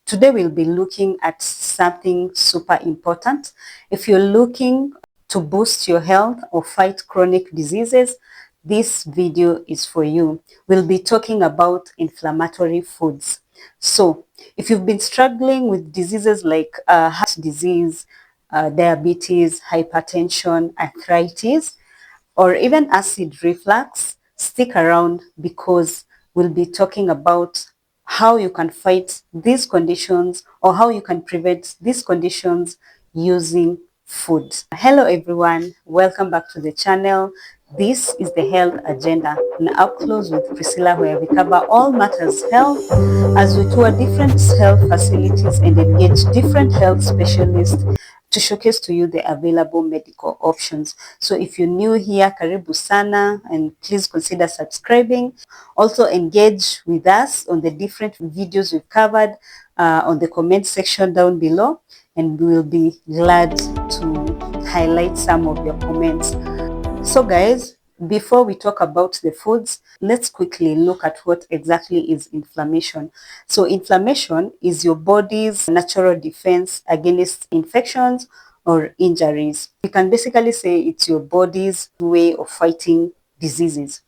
Today we'll be looking at something super important. If you're looking to boost your health or fight chronic diseases, this video is for you. We'll be talking about inflammatory foods. So, if you've been struggling with diseases like heart disease, diabetes, hypertension, arthritis, or even acid reflux, stick around because we'll be talking about how you can fight these conditions or how you can prevent these conditions using food. Hello everyone, welcome back to the channel. This is the Health Agenda, an Up Close with Priscilla, where we cover all matters health as we tour different health facilities and engage different health specialists to showcase to you the available medical options. So if you're new here, karibu sana, and please consider subscribing. Also engage with us on the different videos we've covered on the comment section down below, and we will be glad to highlight some of your comments. So guys, before we talk about the foods, let's quickly look at what exactly is inflammation. So inflammation is your body's natural defense against infections or injuries. You can basically say it's your body's way of fighting diseases.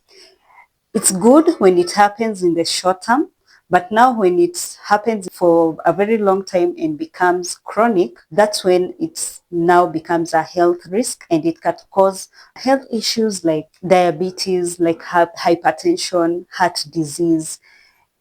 It's good when it happens in the short term, but now when it happens for a very long time and becomes chronic, that's when it now becomes a health risk, and it can cause health issues like diabetes, like hypertension, heart disease,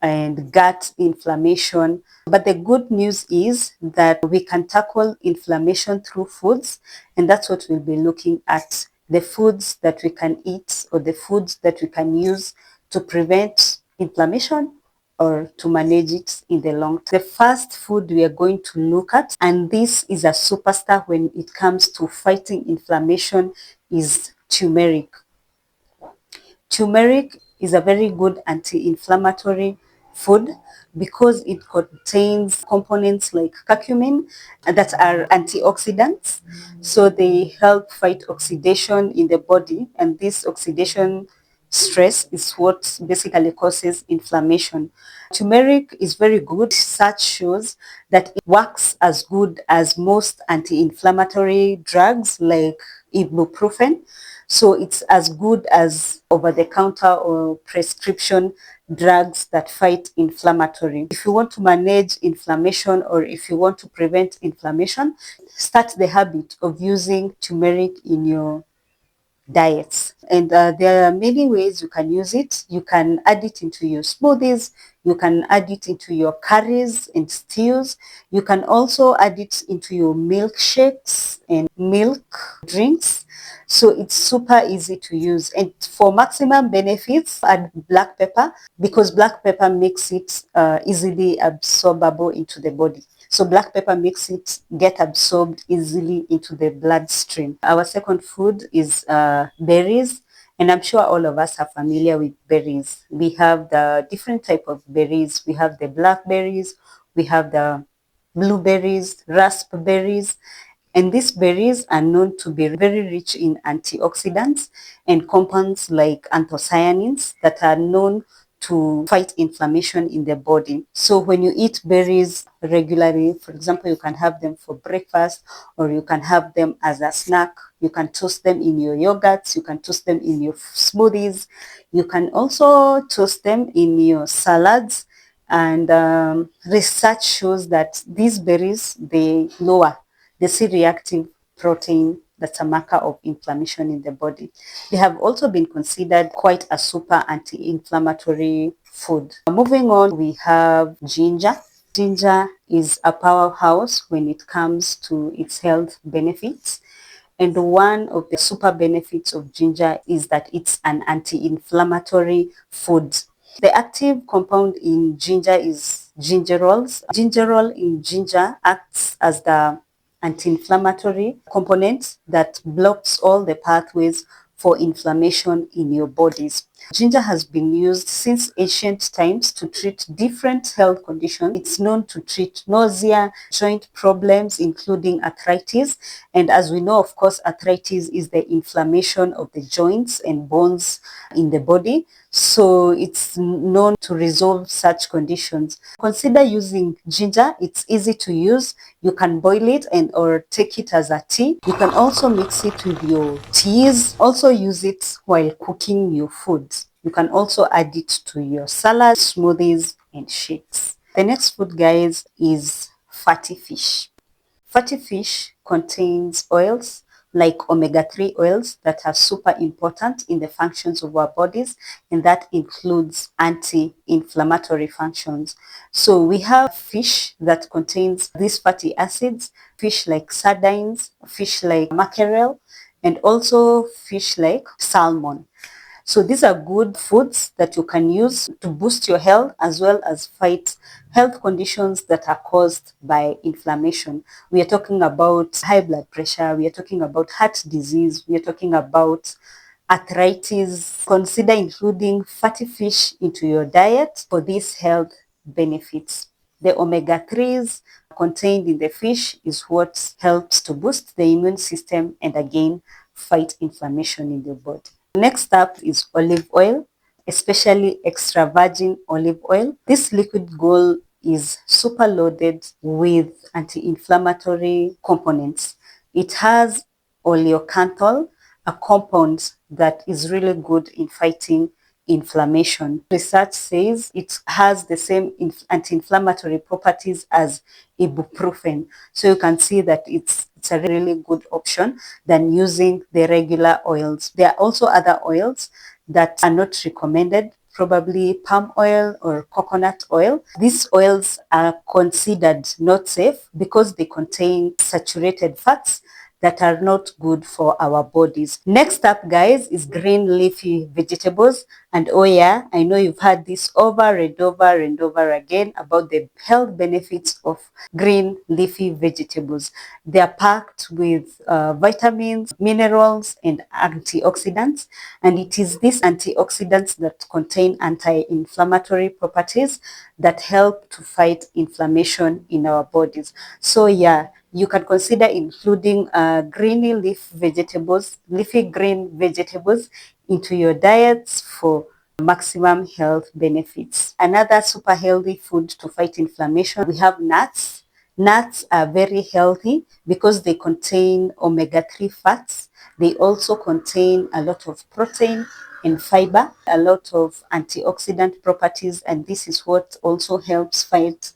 and gut inflammation. But the good news is that we can tackle inflammation through foods, and that's what we'll be looking at. The foods that we can eat or the foods that we can use to prevent inflammation or to manage it in the long term. The first food we are going to look at, and this is a superstar when it comes to fighting inflammation, is turmeric. Turmeric is a very good anti-inflammatory food because it contains components like curcumin that are antioxidants. So they help fight oxidation in the body, and this oxidation stress is what basically causes inflammation. Turmeric is very good. Research shows that it works as good as most anti-inflammatory drugs like ibuprofen. So it's as good as over-the-counter or prescription drugs that fight inflammatory. If you want to manage inflammation or if you want to prevent inflammation, start the habit of using turmeric in your diets. And there are many ways you can use it. You can add it into your smoothies. You can add it into your curries and stews. You can also add it into your milkshakes and milk drinks. So it's super easy to use. And for maximum benefits, add black pepper because black pepper makes it easily absorbable into the body. So black pepper makes it get absorbed easily into the bloodstream. Our second food is berries. And I'm sure all of us are familiar with berries. We have the different type of berries. We have the blackberries, we have the blueberries, raspberries, and these berries are known to be very rich in antioxidants and compounds like anthocyanins that are known to fight inflammation in the body. So when you eat berries regularly, for example, you can have them for breakfast or you can have them as a snack. You can toast them in your yogurts. You can toast them in your smoothies. You can also toast them in your salads. And research shows that these berries, they lower the C-reactive protein that's a marker of inflammation in the body. They have also been considered quite a super anti-inflammatory food. Moving on, we have ginger. Ginger is a powerhouse when it comes to its health benefits. And one of the super benefits of ginger is that it's an anti-inflammatory food. The active compound in ginger is gingerols. Gingerol in ginger acts as the anti-inflammatory component that blocks all the pathways for inflammation in your bodies. Ginger has been used since ancient times to treat different health conditions. It's known to treat nausea, joint problems, including arthritis. And as we know, of course, arthritis is the inflammation of the joints and bones in the body. So it's known to resolve such conditions. Consider using ginger. It's easy to use. You can boil it and or take it as a tea. You can also mix it with your teas. Also use it while cooking your food. You can also add it to your salads, smoothies, and shakes. The next food, guys, is fatty fish. Fatty fish contains oils like omega-3 oils that are super important in the functions of our bodies, and that includes anti-inflammatory functions. So we have fish that contains these fatty acids, fish like sardines, fish like mackerel, and also fish like salmon. So these are good foods that you can use to boost your health as well as fight health conditions that are caused by inflammation. We are talking about high blood pressure, we are talking about heart disease, we are talking about arthritis. Consider including fatty fish into your diet for these health benefits. The omega-3s contained in the fish is what helps to boost the immune system and again fight inflammation in the body. Next up is olive oil, especially extra virgin olive oil. This liquid gold is super loaded with anti-inflammatory components. It has oleocanthal, a compound that is really good in fighting inflammation. Research says it has the same anti-inflammatory properties as ibuprofen. So you can see that it's a really good option than using the regular oils. There are also other oils that are not recommended, probably palm oil or coconut oil. These oils are considered not safe because they contain saturated fats that are not good for our bodies. Next up, guys, is green leafy vegetables. And oh yeah, I know you've heard this over and over and over again about the health benefits of green leafy vegetables. They are packed with vitamins, minerals, and antioxidants. And it is these antioxidants that contain anti-inflammatory properties that help to fight inflammation in our bodies. So yeah, you can consider including leafy green vegetables into your diets for maximum health benefits. Another super healthy food to fight inflammation, we have nuts. Nuts are very healthy because they contain omega-3 fats. They also contain a lot of protein and fiber, a lot of antioxidant properties, and this is what also helps fight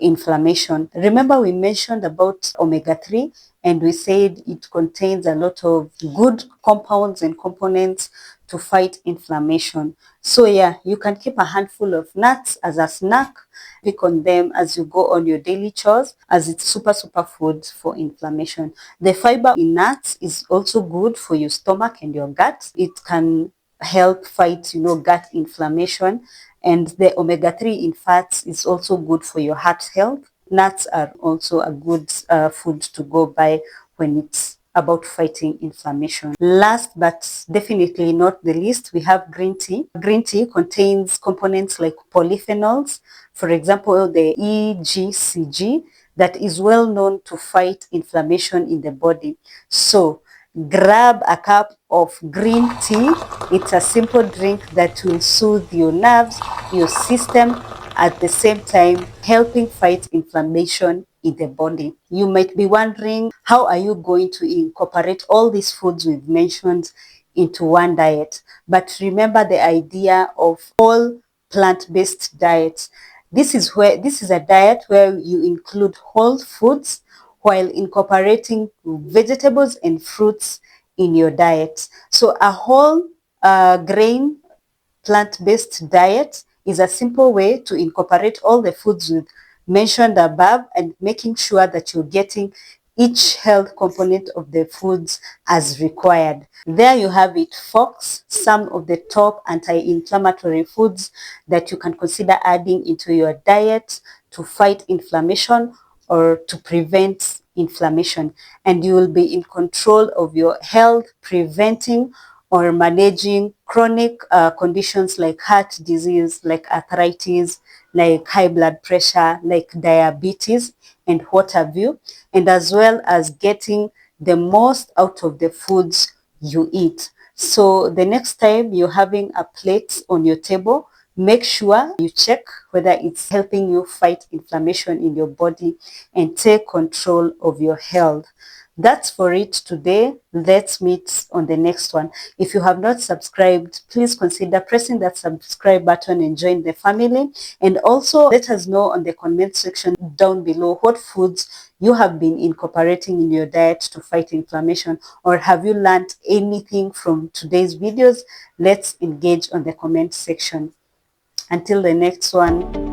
inflammation. Remember we mentioned about omega-3 and we said it contains a lot of good compounds and components to fight inflammation. So yeah, you can keep a handful of nuts as a snack, pick on them as you go on your daily chores, as it's super food for inflammation. The fiber in nuts is also good for your stomach and your gut. It can help fight, gut inflammation. And the omega-3 in fats is also good for your heart health. Nuts are also a good food to go by when it's about fighting inflammation. Last but definitely not the least, we have green tea. Green tea contains components like polyphenols, for example, the EGCG, that is well known to fight inflammation in the body. So grab a cup of green tea. It's a simple drink that will soothe your nerves, your system, at the same time helping fight inflammation in the body. You might be wondering, how are you going to incorporate all these foods we've mentioned into one diet? But remember the idea of all plant-based diets. This is a diet where you include whole foods while incorporating vegetables and fruits in your diet. So a whole grain plant-based diet is a simple way to incorporate all the foods we've mentioned above and making sure that you're getting each health component of the foods as required. There you have it, folks, some of the top anti-inflammatory foods that you can consider adding into your diet to fight inflammation or to prevent inflammation. And you will be in control of your health, preventing or managing chronic conditions like heart disease, like arthritis, like high blood pressure, like diabetes, and what have you, and as well as getting the most out of the foods you eat. So the next time you're having a plate on your table, make sure you check whether it's helping you fight inflammation in your body and take control of your health. That's for it today. Let's meet on the next one. If you have not subscribed, please consider pressing that subscribe button and join the family. And also let us know on the comment section down below what foods you have been incorporating in your diet to fight inflammation, or have you learned anything from today's videos? Let's engage on the comment section. Until the next one.